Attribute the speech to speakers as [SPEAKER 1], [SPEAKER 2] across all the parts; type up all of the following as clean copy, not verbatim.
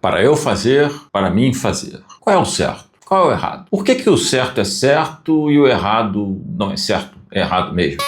[SPEAKER 1] Para eu fazer, para mim fazer. Qual é o certo? Qual é o errado? Por que o certo é certo e o errado não é certo? É errado mesmo?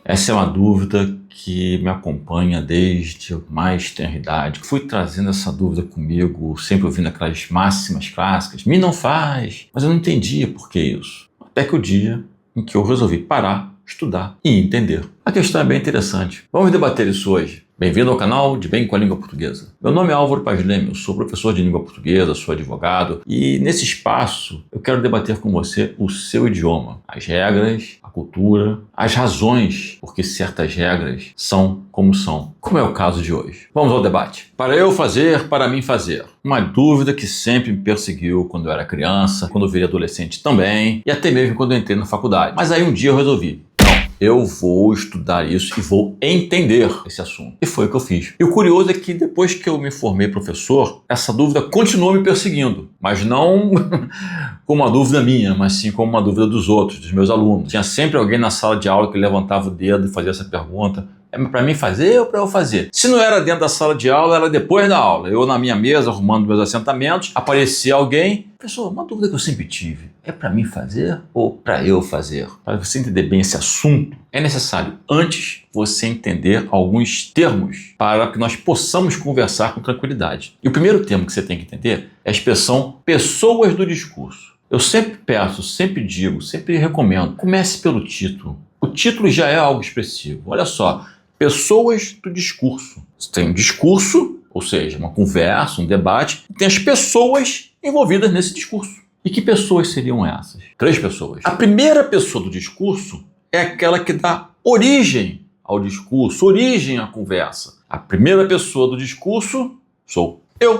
[SPEAKER 1] Essa é uma dúvida que me acompanha desde mais tenra idade. Fui trazendo essa dúvida comigo, sempre ouvindo aquelas máximas clássicas. Me não faz, mas eu não entendia por que isso. Até que o dia em que eu resolvi parar, estudar e entender. A questão é bem interessante. Vamos debater isso hoje. Bem-vindo ao canal de Bem com a Língua Portuguesa. Meu nome é Álvaro Paz Leme, eu sou professor de língua portuguesa, sou advogado e nesse espaço eu quero debater com você o seu idioma, as regras, a cultura, as razões por que certas regras são, como é o caso de hoje. Vamos ao debate. Para eu fazer, para mim fazer. Uma dúvida que sempre me perseguiu quando eu era criança, quando eu virei adolescente também e até mesmo quando eu entrei na faculdade. Mas aí um dia eu resolvi. Eu vou estudar isso e vou entender esse assunto. E foi o que eu fiz. E o curioso é que depois que eu me formei professor, essa dúvida continuou me perseguindo. Mas não como uma dúvida minha, mas sim como uma dúvida dos outros, dos meus alunos. Tinha sempre alguém na sala de aula que levantava o dedo e fazia essa pergunta. É para mim fazer ou para eu fazer? Se não era dentro da sala de aula, era depois da aula. Eu na minha mesa, arrumando meus assentamentos, aparecia alguém. Professor, uma dúvida que eu sempre tive. É para mim fazer ou para eu fazer? Para você entender bem esse assunto, é necessário antes você entender alguns termos para que nós possamos conversar com tranquilidade. E o primeiro termo que você tem que entender é a expressão pessoas do discurso. Eu sempre peço, sempre digo, sempre recomendo, comece pelo título. O título já é algo expressivo. Olha só. Pessoas do discurso. Você tem um discurso, ou seja, uma conversa, um debate, e tem as pessoas envolvidas nesse discurso. E que pessoas seriam essas? 3 pessoas. A primeira pessoa do discurso é aquela que dá origem ao discurso, origem à conversa. A primeira pessoa do discurso sou eu.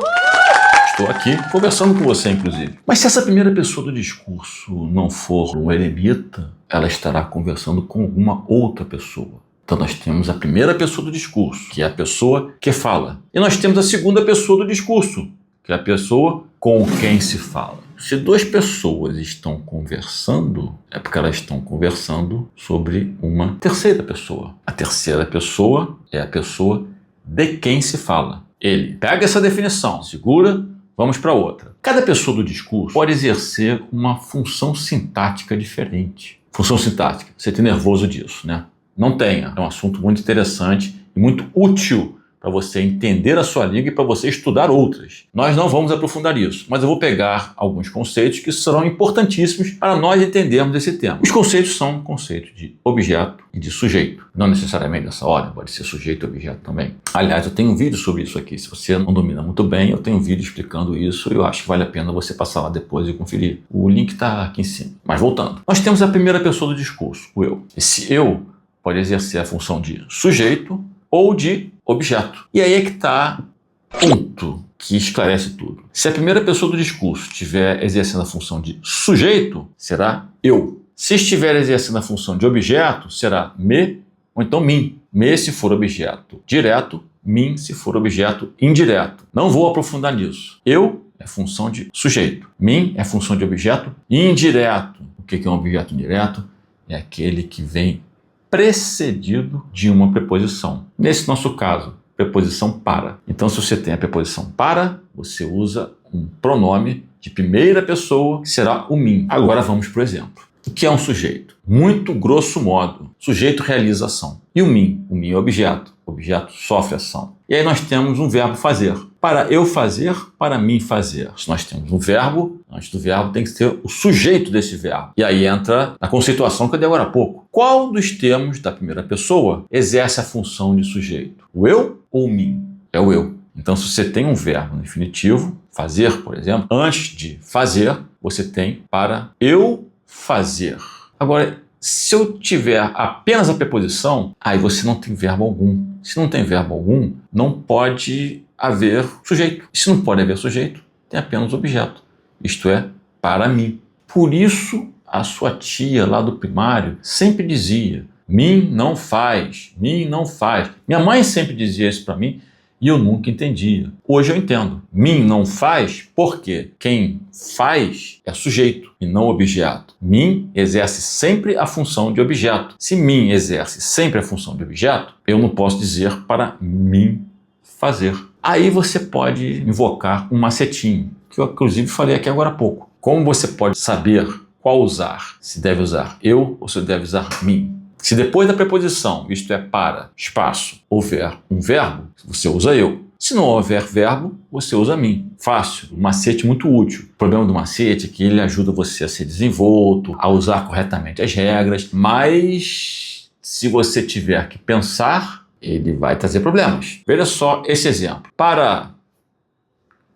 [SPEAKER 1] Estou aqui conversando com você, inclusive. Mas se essa primeira pessoa do discurso não for um eremita, ela estará conversando com alguma outra pessoa. Então nós temos a primeira pessoa do discurso, que é a pessoa que fala. E nós temos a segunda pessoa do discurso, que é a pessoa com quem se fala. Se 2 pessoas estão conversando, é porque elas estão conversando sobre uma terceira pessoa. A terceira pessoa é a pessoa de quem se fala. Ele pega essa definição, segura, vamos para outra. Cada pessoa do discurso pode exercer uma função sintática diferente. Função sintática, você tem nervoso disso, né? Não tenha. É um assunto muito interessante e muito útil para você entender a sua língua e para você estudar outras. Nós não vamos aprofundar isso, mas eu vou pegar alguns conceitos que serão importantíssimos para nós entendermos esse tema. Os conceitos são conceitos de objeto e de sujeito. Não necessariamente dessa ordem, pode ser sujeito e objeto também. Aliás, eu tenho um vídeo sobre isso aqui. Se você não domina muito bem, eu tenho um vídeo explicando isso e eu acho que vale a pena você passar lá depois e conferir. O link está aqui em cima. Mas voltando. Nós temos a primeira pessoa do discurso, o eu. Esse eu pode exercer a função de sujeito ou de objeto. E aí é que está o ponto que esclarece tudo. Se a primeira pessoa do discurso estiver exercendo a função de sujeito, será eu. Se estiver exercendo a função de objeto, será me ou então mim. Me se for objeto direto, mim se for objeto indireto. Não vou aprofundar nisso. Eu é função de sujeito. Mim é função de objeto indireto. O que é um objeto indireto? É aquele que vem precedido de uma preposição. Nesse nosso caso, preposição para. Então, se você tem a preposição para, você usa um pronome de primeira pessoa, que será o mim. Agora vamos para o exemplo. O que é um sujeito? Muito grosso modo, sujeito realiza ação. E o mim? O mim é objeto. O objeto sofre ação. E aí nós temos um verbo fazer. Para eu fazer, para mim fazer. Se nós temos um verbo, antes do verbo tem que ter o sujeito desse verbo. E aí entra a conceituação que eu dei agora há pouco. Qual dos termos da primeira pessoa exerce a função de sujeito? O eu ou o mim? É o eu. Então, se você tem um verbo no infinitivo, fazer, por exemplo, antes de fazer, você tem para eu fazer. Agora, se eu tiver apenas a preposição, aí você não tem verbo algum. Se não tem verbo algum, não pode haver sujeito. Se não pode haver sujeito, tem apenas objeto. Isto é, para mim. Por isso, a sua tia lá do primário sempre dizia: mim não faz, mim não faz. Minha mãe sempre dizia isso para mim e eu nunca entendia. Hoje eu entendo. Mim não faz porque quem faz é sujeito e não objeto. Mim exerce sempre a função de objeto. Se mim exerce sempre a função de objeto, eu não posso dizer para mim fazer. Aí você pode invocar um macetinho, que eu inclusive falei aqui agora há pouco. Como você pode saber qual usar? Se deve usar eu ou se deve usar mim? Se depois da preposição, isto é, para, espaço, houver um verbo, você usa eu. Se não houver verbo, você usa mim. Fácil, um macete muito útil. O problema do macete é que ele ajuda você a ser desenvolto, a usar corretamente as regras, mas se você tiver que pensar, ele vai trazer problemas. Veja só esse exemplo. Para,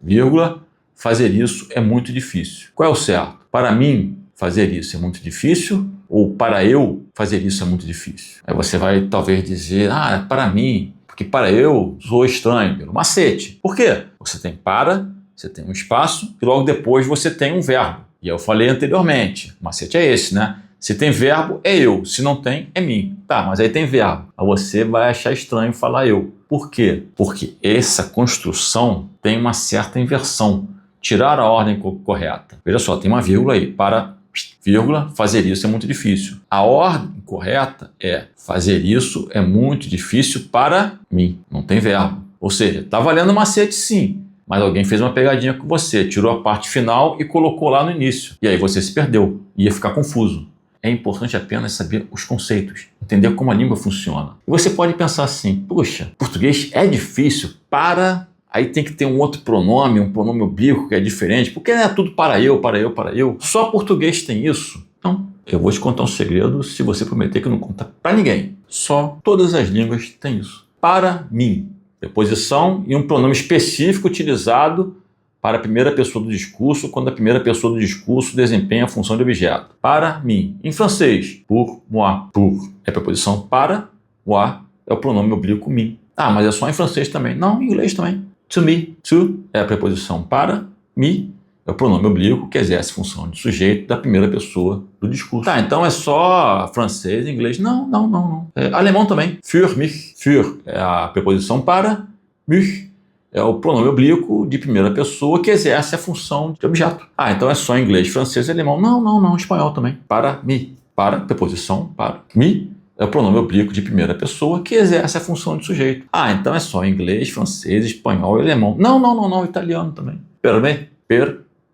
[SPEAKER 1] vírgula, fazer isso é muito difícil. Qual é o certo? Para mim, fazer isso é muito difícil, ou para eu fazer isso é muito difícil. Aí você vai talvez dizer, para mim, porque para eu sou estranho, pelo macete. Por quê? Você tem para, você tem um espaço, e logo depois você tem um verbo. E eu falei anteriormente, o macete é esse, né? Se tem verbo, é eu. Se não tem, é mim. Tá, mas aí tem verbo. Aí você vai achar estranho falar eu. Por quê? Porque essa construção tem uma certa inversão. Tirar a ordem correta. Veja só, tem uma vírgula aí. Para, vírgula, fazer isso é muito difícil. A ordem correta é fazer isso é muito difícil para mim. Não tem verbo. Ou seja, está valendo macete sim, mas alguém fez uma pegadinha com você, tirou a parte final e colocou lá no início. E aí você se perdeu. Ia ficar confuso. É importante apenas saber os conceitos, entender como a língua funciona. E você pode pensar assim, puxa, português é difícil para... Aí tem que ter um outro pronome, um pronome oblíquo que é diferente, porque é tudo para eu, para eu, para eu. Só português tem isso? Não. Eu vou te contar um segredo se você prometer que não conta para ninguém. Só todas as línguas têm isso. Para mim. Preposição e um pronome específico utilizado para a primeira pessoa do discurso, quando a primeira pessoa do discurso desempenha a função de objeto. Para mim. Em francês, pour moi. Pour é a preposição para, moi é o pronome oblíquo mim. Mas é só em francês também. Não, em inglês também. To me. To é a preposição para, me é o pronome oblíquo que exerce função de sujeito da primeira pessoa do discurso. Então é só francês e inglês? Não. É alemão também. Für mich. Für é a preposição para, mich é o pronome oblíquo de primeira pessoa que exerce a função de objeto. Então é só inglês, francês e alemão? Não, espanhol também. Para, me. Para, preposição para, me é o pronome oblíquo de primeira pessoa que exerce a função de sujeito. Então é só inglês, francês, espanhol e alemão. Não, italiano também. Per me,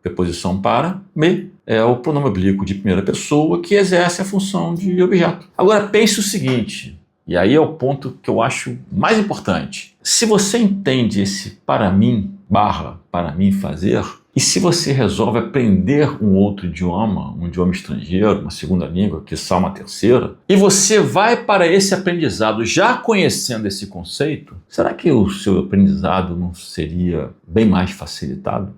[SPEAKER 1] preposição para, me é o pronome oblíquo de primeira pessoa que exerce a função de objeto. Agora pense o seguinte, e aí é o ponto que eu acho mais importante. Se você entende esse para mim, para mim fazer, e se você resolve aprender um outro idioma, um idioma estrangeiro, uma segunda língua, quiçá uma terceira, e você vai para esse aprendizado já conhecendo esse conceito, será que o seu aprendizado não seria bem mais facilitado?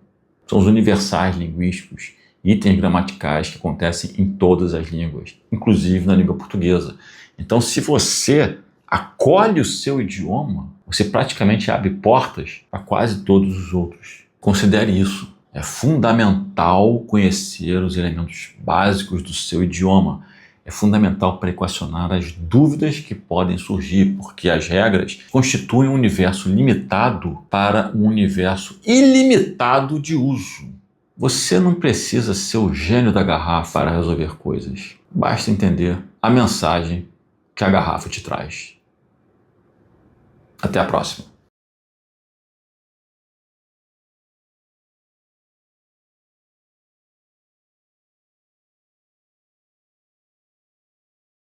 [SPEAKER 1] São os universais linguísticos, itens gramaticais que acontecem em todas as línguas, inclusive na língua portuguesa. Então, se você acolhe o seu idioma, você praticamente abre portas para quase todos os outros. Considere isso. É fundamental conhecer os elementos básicos do seu idioma. É fundamental para equacionar as dúvidas que podem surgir, porque as regras constituem um universo limitado para um universo ilimitado de uso. Você não precisa ser o gênio da garrafa para resolver coisas. Basta entender a mensagem que a garrafa te traz. Até a próxima.